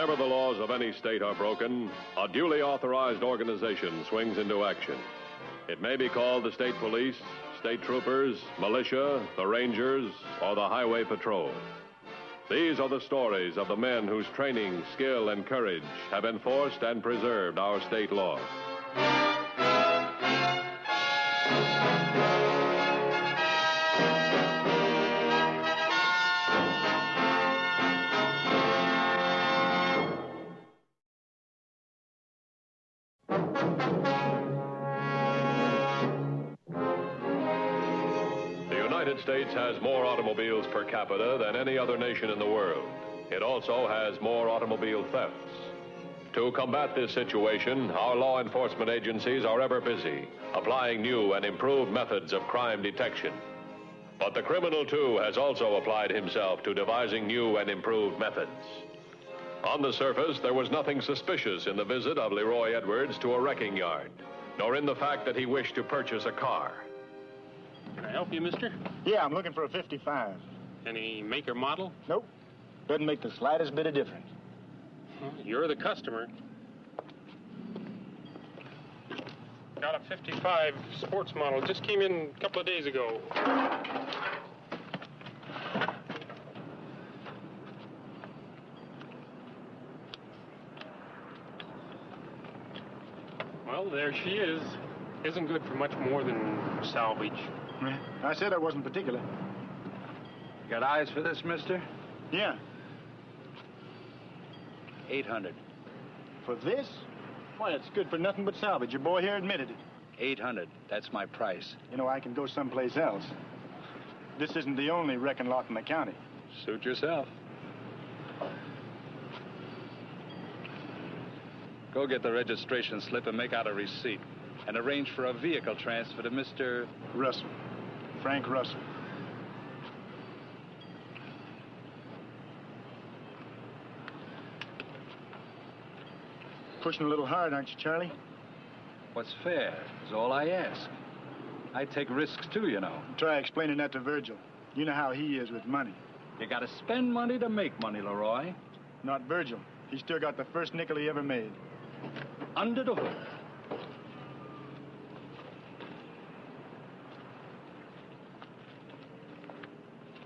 Whenever the laws of any state are broken, a duly authorized organization swings into action. It may be called the state police, state troopers, militia, the rangers, or the highway patrol. These are the stories of the men whose training, skill, and courage have enforced and preserved our state laws. The United States has more automobiles per capita than any other nation in the world. It also has more automobile thefts. To combat this situation, our law enforcement agencies are ever busy, applying new and improved methods of crime detection. But the criminal, too, has also applied himself to devising new and improved methods. On the surface, there was nothing suspicious in the visit of Leroy Edwards to a wrecking yard, nor in the fact that he wished to purchase a car. Can I help you, mister? Yeah, I'm looking for a 55. Any make or model? Nope. Doesn't make the slightest bit of difference. Well, you're the customer. Got a 55 sports model. Just came in a couple of days ago. Well, there she is. Isn't good for much more than salvage. I said I wasn't particular. Got eyes for this, mister? Yeah. 800. For this? Why, it's good for nothing but salvage. Your boy here admitted it. 800. That's my price. You know, I can go someplace else. This isn't the only wrecking lot in the county. Suit yourself. Go get the registration slip and make out a receipt. And arrange for a vehicle transfer to Mr. Russell. Frank Russell. Pushing a little hard, aren't you, Charlie? What's fair is all I ask. I take risks, too, you know. Try explaining that to Virgil. You know how he is with money. You gotta spend money to make money, Leroy. Not Virgil. He still got the first nickel he ever made. Under the hood.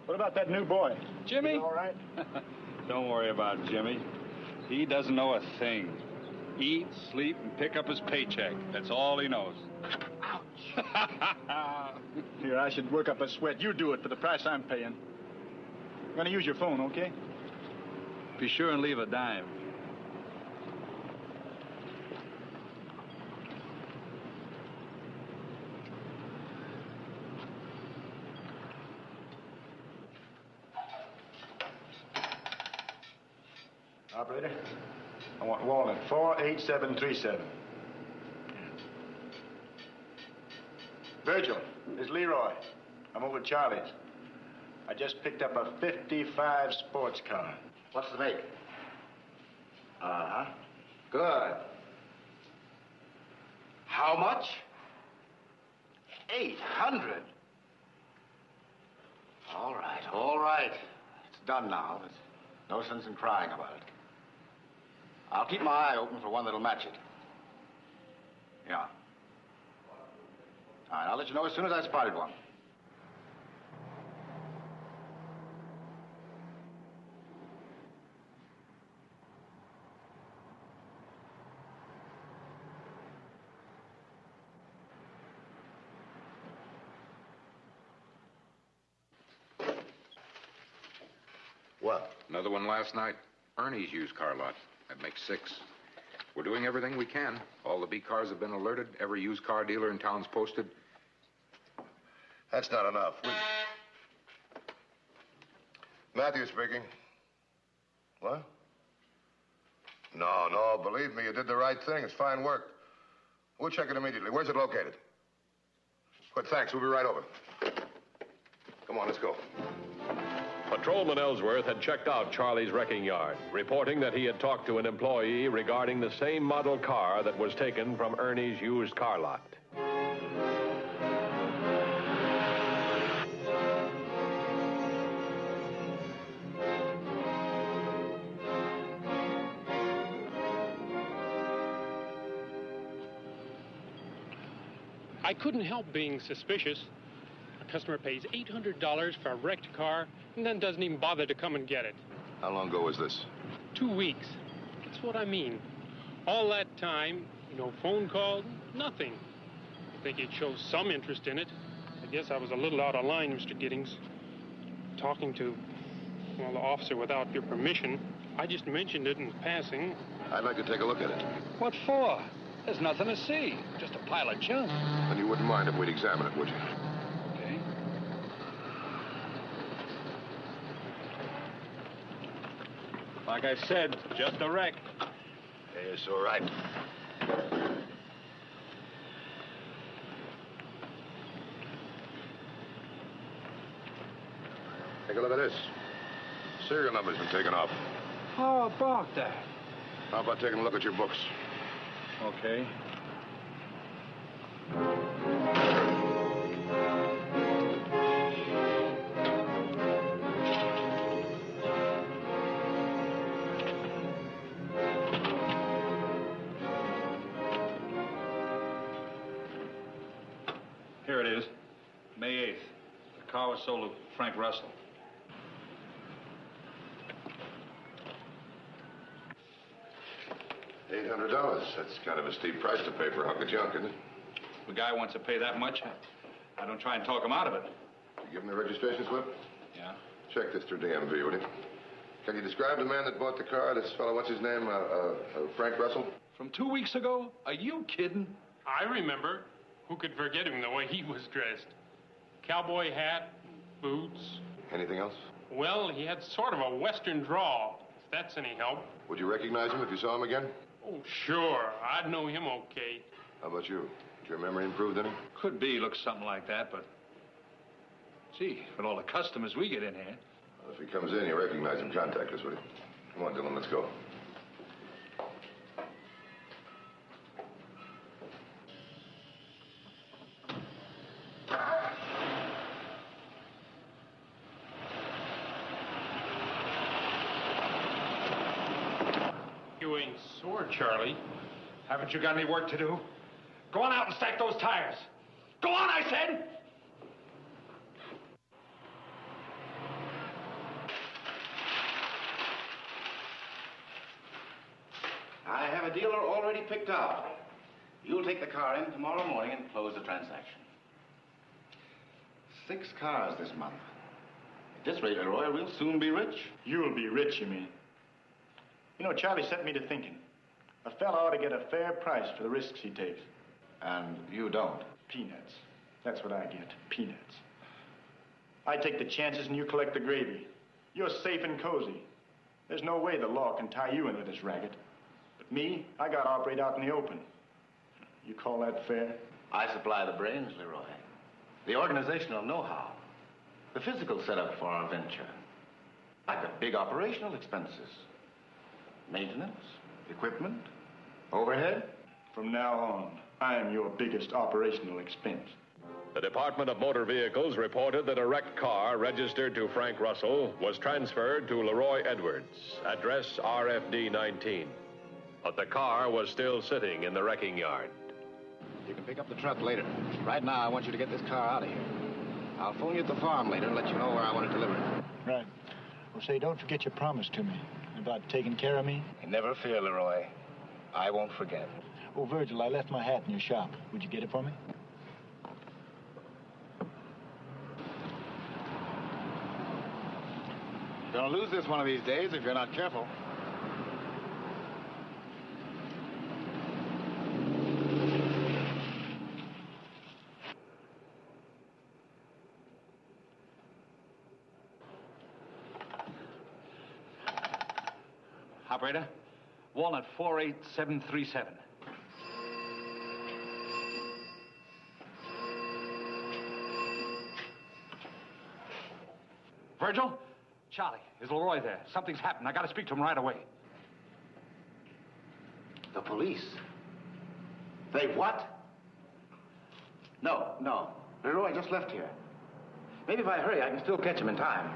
What about that new boy? Jimmy? He's all right? Don't worry about Jimmy. He doesn't know a thing. Eat, sleep, and pick up his paycheck. That's all he knows. Ouch! Here, I should work up a sweat. You do it for the price I'm paying. I'm gonna use your phone, okay? Be sure and leave a dime. Operator, I want Walnut 48737. Virgil, it's Leroy. I'm over at Charlie's. I just picked up a 55 sports car. What's the make? Good. How much? 800. All right. It's done now. There's no sense in crying about it. I'll keep my eye open for one that'll match it. Yeah. All right, I'll let you know as soon as I spotted one. What? Another one last night. Ernie's used car lot. That makes 6. We're doing everything we can. All the B cars have been alerted. Every used car dealer in town's posted. That's not enough. Matthew speaking. What? No, believe me, you did the right thing. It's fine work. We'll check it immediately. Where's it located? Good, thanks. We'll be right over. Come on, let's go. Patrolman Ellsworth had checked out Charlie's wrecking yard, reporting that he had talked to an employee regarding the same model car that was taken from Ernie's used car lot. I couldn't help being suspicious. A customer pays $800 for a wrecked car and then doesn't even bother to come and get it. How long ago was this? 2 weeks. That's what I mean. All that time, no phone call, nothing. I think he'd show some interest in it. I guess I was a little out of line, Mr. Giddings. Talking to, well, the officer without your permission. I just mentioned it in passing. I'd like to take a look at it. What for? There's nothing to see. Just a pile of junk. And you wouldn't mind if we'd examine it, would you? Okay. Like I said, just a wreck. It's all right. Take a look at this. Serial number's been taken off. How about that? How about taking a look at your books? Okay. Here it is. May 8th. The car was sold to Frank Russell. $800. That's kind of a steep price to pay for a hunk of junk, isn't it? The guy wants to pay that much. I don't try and talk him out of it. You give him the registration slip? Yeah. Check this through DMV, will you? Can you describe the man that bought the car? This fellow, what's his name? Frank Russell? From 2 weeks ago? Are you kidding? I remember. Who could forget him the way he was dressed? Cowboy hat, boots. Anything else? Well, he had sort of a western drawl, if that's any help. Would you recognize him if you saw him again? Oh, sure. I'd know him okay. How about you? Has your memory improved any? Could be, looks something like that, but... Gee, with all the customers we get in here... Well, if he comes in, you recognize him, contact us, will you? Come on, Dylan, let's go. You ain't sore, Charlie. Haven't you got any work to do? Go on out and stack those tires. Go on, I said! I have a dealer already picked out. You'll take the car in tomorrow morning and close the transaction. 6 cars this month. At this rate, Leroy, we'll soon be rich. You'll be rich, you mean? You know, Charlie set me to thinking. A fella ought to get a fair price for the risks he takes. And you don't. Peanuts. That's what I get. Peanuts. I take the chances and you collect the gravy. You're safe and cozy. There's no way the law can tie you into this racket. But me, I gotta operate out in the open. You call that fair? I supply the brains, Leroy. The organizational know-how. The physical setup for our venture. I've got big operational expenses. Maintenance, equipment, overhead. From now on, I am your biggest operational expense. The Department of Motor Vehicles reported that a wrecked car registered to Frank Russell was transferred to Leroy Edwards, address RFD 19. But the car was still sitting in the wrecking yard. You can pick up the truck later. Right now, I want you to get this car out of here. I'll phone you at the farm later and let you know where I want it delivered. Right. Well, say, don't forget your promise to me about taking care of me. Never fear, Leroy. I won't forget. Oh, Virgil, I left my hat in your shop. Would you get it for me? Gonna lose this one of these days if you're not careful. Operator, Walnut 48737. Virgil? Charlie, is Leroy there? Something's happened. I gotta speak to him right away. The police? They what? No. Leroy just left here. Maybe if I hurry, I can still catch him in time.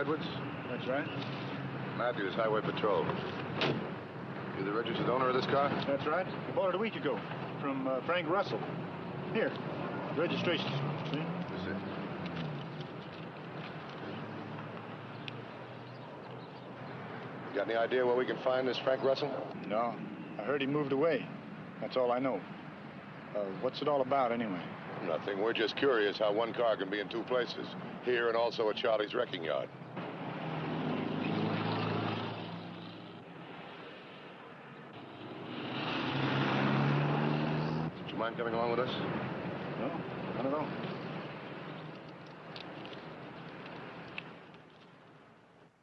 Edwards? That's right. Matthews, Highway Patrol. You the registered owner of this car? That's right. I bought it a week ago from Frank Russell. Here, registration. See? That's it. Got any idea where we can find this Frank Russell? No. I heard he moved away. That's all I know. What's it all about, anyway? Nothing. We're just curious how one car can be in two places. Here and also at Charlie's wrecking yard. Would you mind coming along with us? No, not at all.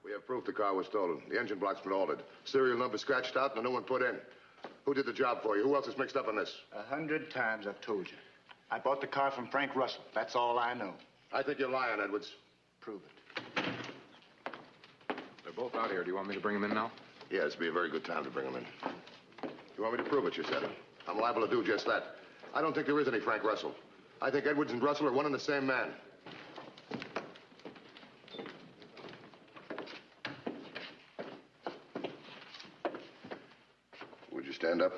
We have proof the car was stolen. The engine block's been altered. Serial number scratched out and a new one put in. Who did the job for you? Who else is mixed up in this? 100 times I've told you. I bought the car from Frank Russell. That's all I know. I think you're lying, Edwards. Prove it. They're both out here. Do you want me to bring them in now? Yeah, this would be a very good time to bring them in. You want me to prove it, you said? I'm liable to do just that. I don't think there is any Frank Russell. I think Edwards and Russell are one and the same man. Would you stand up?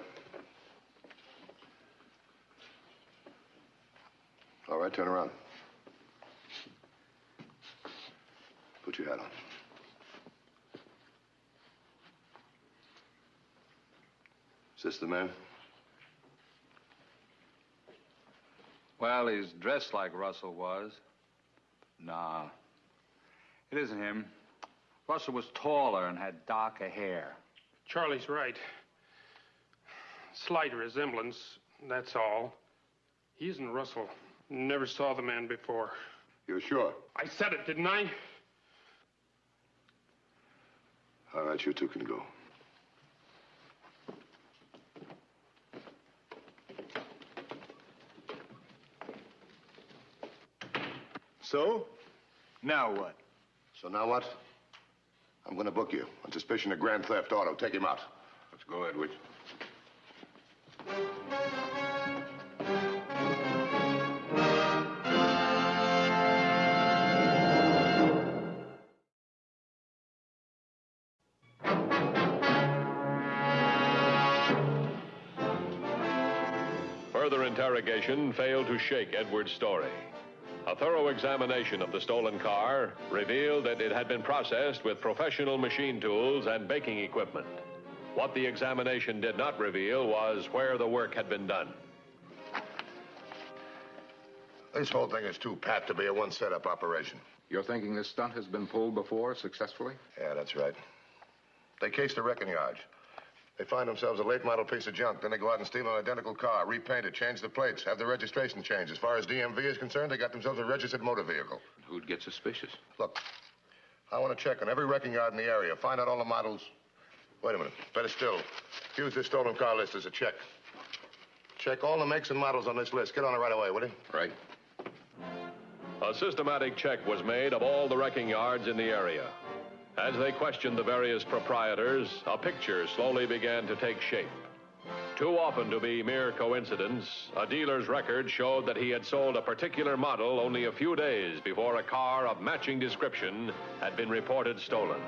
All right, turn around. Put your hat on. Is this the man? Well, he's dressed like Russell was. Nah, it isn't him. Russell was taller and had darker hair. Charlie's right. Slight resemblance, that's all. He isn't Russell. Never saw the man before. You're sure? I said it, didn't I? All right, you two can go. So? Now what? So now what? I'm going to book you on suspicion of grand theft auto. Take him out. Let's go, Edwards. Further interrogation failed to shake Edwards' story. A thorough examination of the stolen car revealed that it had been processed with professional machine tools and baking equipment. What the examination did not reveal was where the work had been done. This whole thing is too pat to be a one-setup operation. You're thinking this stunt has been pulled before successfully? Yeah, that's right. They case the wrecking yard. They find themselves a late model piece of junk. Then they go out and steal an identical car, repaint it, change the plates, have the registration changed. As far as DMV is concerned, they got themselves a registered motor vehicle. Who'd get suspicious? Look, I want to check on every wrecking yard in the area, find out all the models. Wait a minute. Better still, use this stolen car list as a check. Check all the makes and models on this list. Get on it right away, will you? Right. A systematic check was made of all the wrecking yards in the area. As they questioned the various proprietors, a picture slowly began to take shape. Too often to be mere coincidence, a dealer's record showed that he had sold a particular model only a few days before a car of matching description had been reported stolen.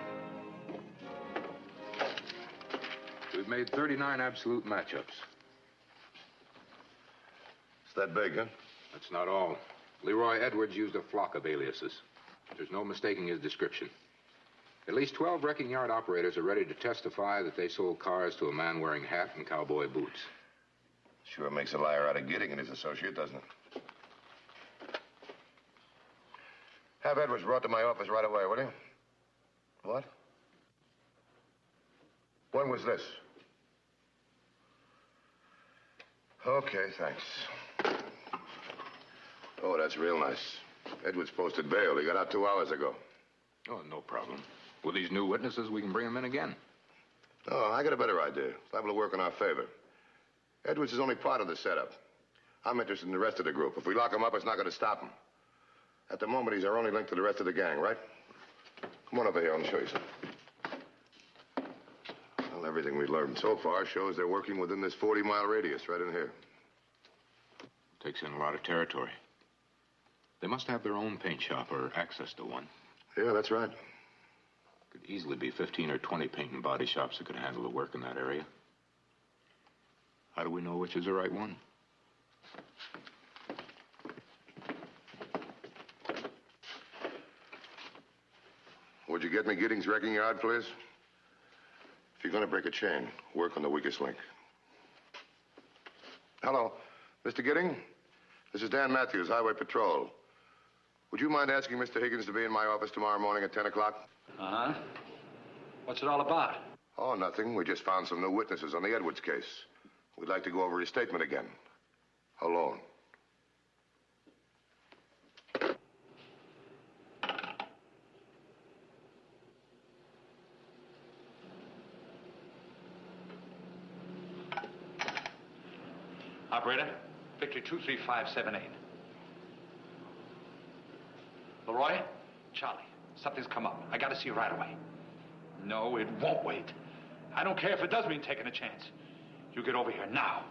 We've made 39 absolute matchups. It's that big, huh? That's not all. Leroy Edwards used a flock of aliases. There's no mistaking his description. At least 12 wrecking yard operators are ready to testify that they sold cars to a man wearing hat and cowboy boots. Sure makes a liar out of Gidding and his associate, doesn't it? Have Edwards brought to my office right away, will you? What? When was this? Okay, thanks. Oh, that's real nice. Edwards posted bail. He got out 2 hours ago. Oh, no problem. With these new witnesses, we can bring them in again. Oh, I got a better idea. Liable to work in our favor. Edwards is only part of the setup. I'm interested in the rest of the group. If we lock him up, it's not going to stop him. At the moment, he's our only link to the rest of the gang, right? Come on over here. I'll show you something. Well, everything we've learned so far shows they're working within this 40-mile radius right in here. Takes in a lot of territory. They must have their own paint shop or access to one. Yeah, that's right. Easily be 15 or 20 paint and body shops that could handle the work in that area. How do we know which is the right one? Would you get me Giddings' wrecking yard, please? If you're going to break a chain, work on the weakest link. Hello, Mr. Gidding? This is Dan Matthews, Highway Patrol. Would you mind asking Mr. Higgins to be in my office tomorrow morning at 10 o'clock? Uh-huh. What's it all about? Oh, nothing. We just found some new witnesses on the Edwards case. We'd like to go over his statement again. Alone. Operator, Victory 23578. Leroy? Charlie, something's come up. I gotta see you right away. No, it won't wait. I don't care if it does mean taking a chance. You get over here now.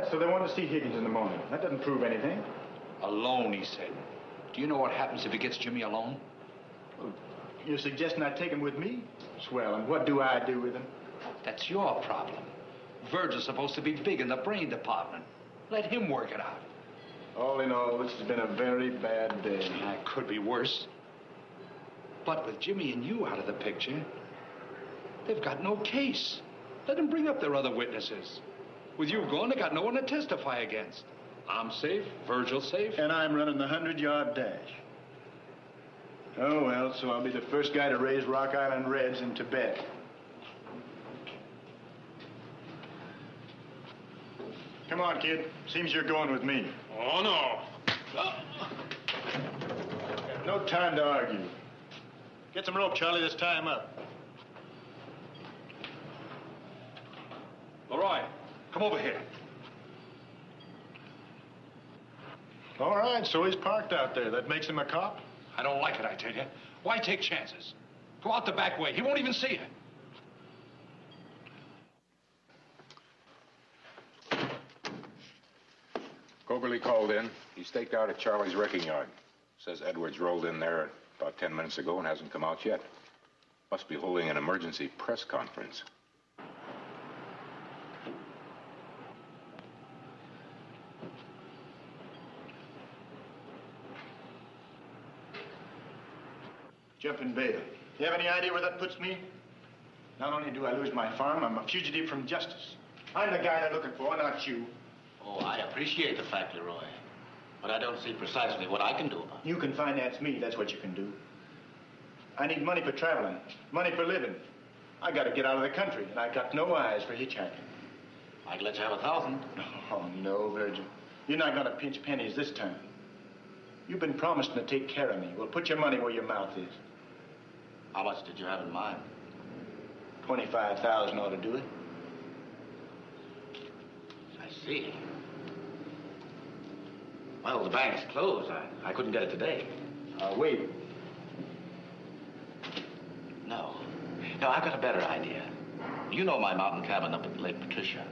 So they want to see Higgins in the morning. That doesn't prove anything. Alone, he said. Do you know what happens if he gets Jimmy alone? Well, you're suggesting I take him with me? Swell, and what do I do with him? That's your problem. Virgil's supposed to be big in the brain department. Let him work it out. All in all, this has been a very bad day. It could be worse. But with Jimmy and you out of the picture, they've got no case. Let them bring up their other witnesses. With you gone, they got no one to testify against. I'm safe, Virgil's safe. And I'm running the 100-yard dash. Oh, well, so I'll be the first guy to raise Rock Island Reds in Tibet. Come on, kid. Seems you're going with me. Oh, no. No time to argue. Get some rope, Charlie. Let's tie him up. Leroy, come over here. All right, so he's parked out there. That makes him a cop? I don't like it, I tell you. Why take chances? Go out the back way. He won't even see you. Coberly called in. He staked out at Charlie's wrecking yard. Says Edwards rolled in there about 10 minutes ago and hasn't come out yet. Must be holding an emergency press conference. Jumping bail. You have any idea where that puts me? Not only do I lose my farm, I'm a fugitive from justice. I'm the guy they're looking for, not you. Oh, I appreciate the fact, Leroy. But I don't see precisely what I can do about it. You can finance me, that's what you can do. I need money for traveling, money for living. I gotta get out of the country, and I got no eyes for hitchhiking. I can let you have 1,000. Oh, no, Virgil. You're not gonna pinch pennies this time. You've been promising to take care of me. Well, put your money where your mouth is. How much did you have in mind? 25,000 ought to do it. I see. Well, the bank's closed. I couldn't get it today. Wait. No, I've got a better idea. You know my mountain cabin up at Lake Patricia.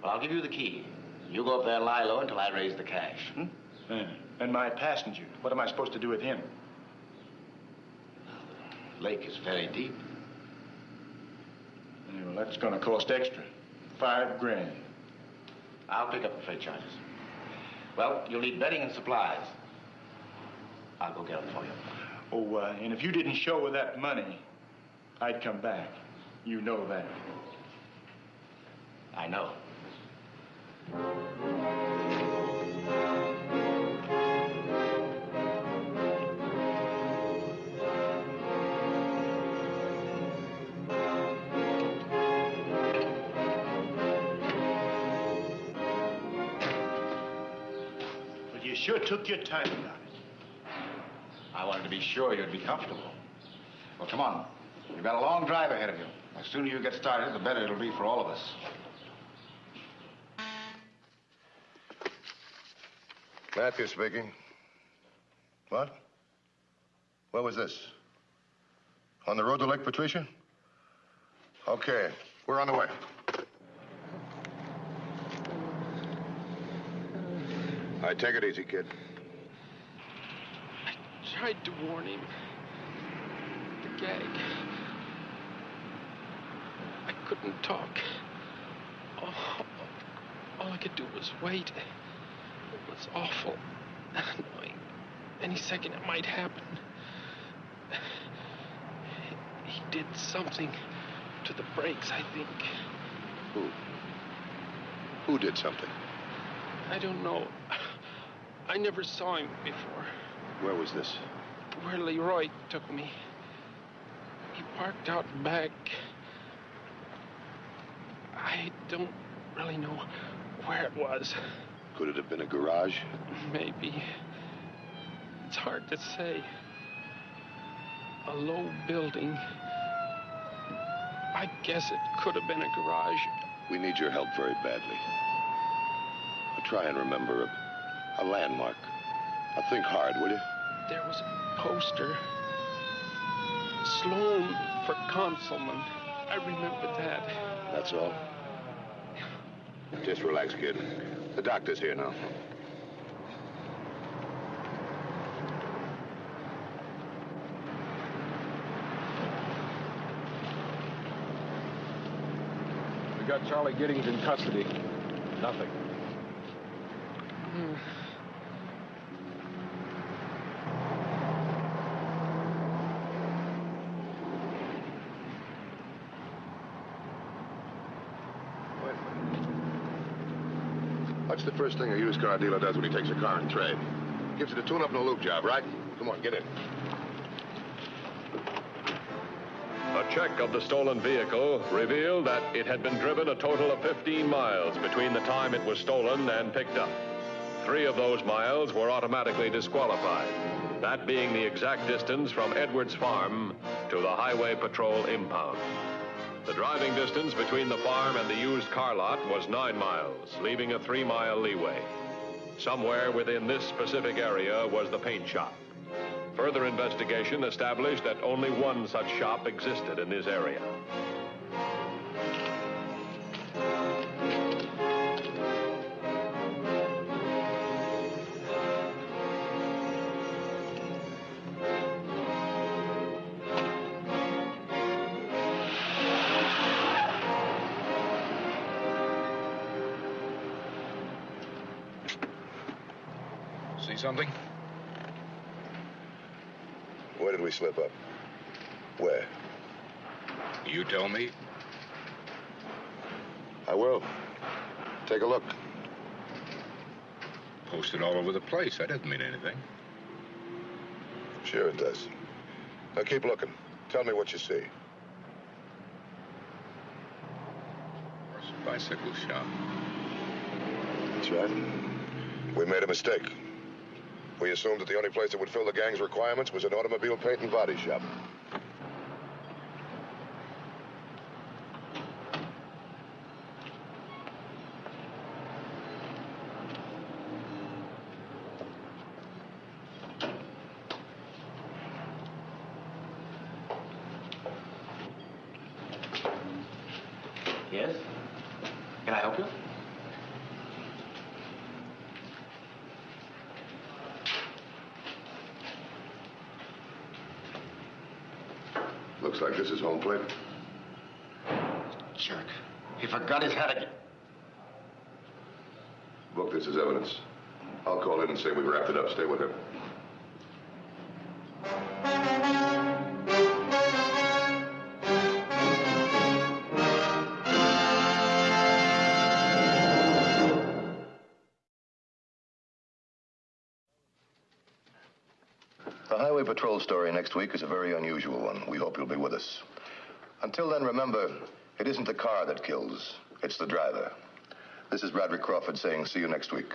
Well, I'll give you the key. You go up there and lie low until I raise the cash. Yeah. And my passenger, what am I supposed to do with him? The lake is very deep. Yeah, well, that's gonna cost extra. $5,000. I'll pick up the freight charges. Well, you'll need bedding and supplies. I'll go get them for you. Oh, and if you didn't show with that money, I'd come back. You know that. I know. You sure took your time about it. I wanted to be sure you'd be comfortable. Well, come on. You've got a long drive ahead of you. The sooner you get started, the better it'll be for all of us. Matthew speaking. What? Where was this? On the road to Lake Patricia? Okay, we're on the way. All right, take it easy, kid. I tried to warn him. The gag. I couldn't talk. All I could do was wait. It was awful. Knowing any second it might happen. He did something to the brakes, I think. Who? Who did something? I don't know. I never saw him before. Where was this? Where Leroy took me. He parked out back. I don't really know where it was. Could it have been a garage? Maybe. It's hard to say. A low building. I guess it could have been a garage. We need your help very badly. Try and remember a landmark. Now think hard, will you? There was a poster. Sloan for Consulman. I remember that. That's all? Just relax, kid. The doctor's here now. We got Charlie Giddings in custody. Nothing. What's the first thing a used car dealer does when he takes a car in trade? Gives it a tune-up and a loop job, right? Come on, get in. A check of the stolen vehicle revealed that it had been driven a total of 15 miles between the time it was stolen and picked up. 3 of those miles were automatically disqualified, that being the exact distance from Edwards Farm to the Highway Patrol impound. The driving distance between the farm and the used car lot was 9 miles, leaving a 3-mile leeway. Somewhere within this specific area was the paint shop. Further investigation established that only one such shop existed in this area. See something? Where did we slip up? Where? You tell me. I will. Take a look. Posted all over the place. That doesn't mean anything. Sure it does. Now keep looking. Tell me what you see. Horse and bicycle shop. That's right. We made a mistake. We assumed that the only place that would fill the gang's requirements was an automobile paint and body shop. Yes? Can I help you? Looks like this is home plate. Jerk. He forgot his hat again. Book this as evidence. I'll call in and say we wrapped it up. Stay with him. The Highway Patrol story next week is a very unusual one. We hope you'll be with us. Until then, remember, it isn't the car that kills, it's the driver. This is Bradley Crawford saying see you next week.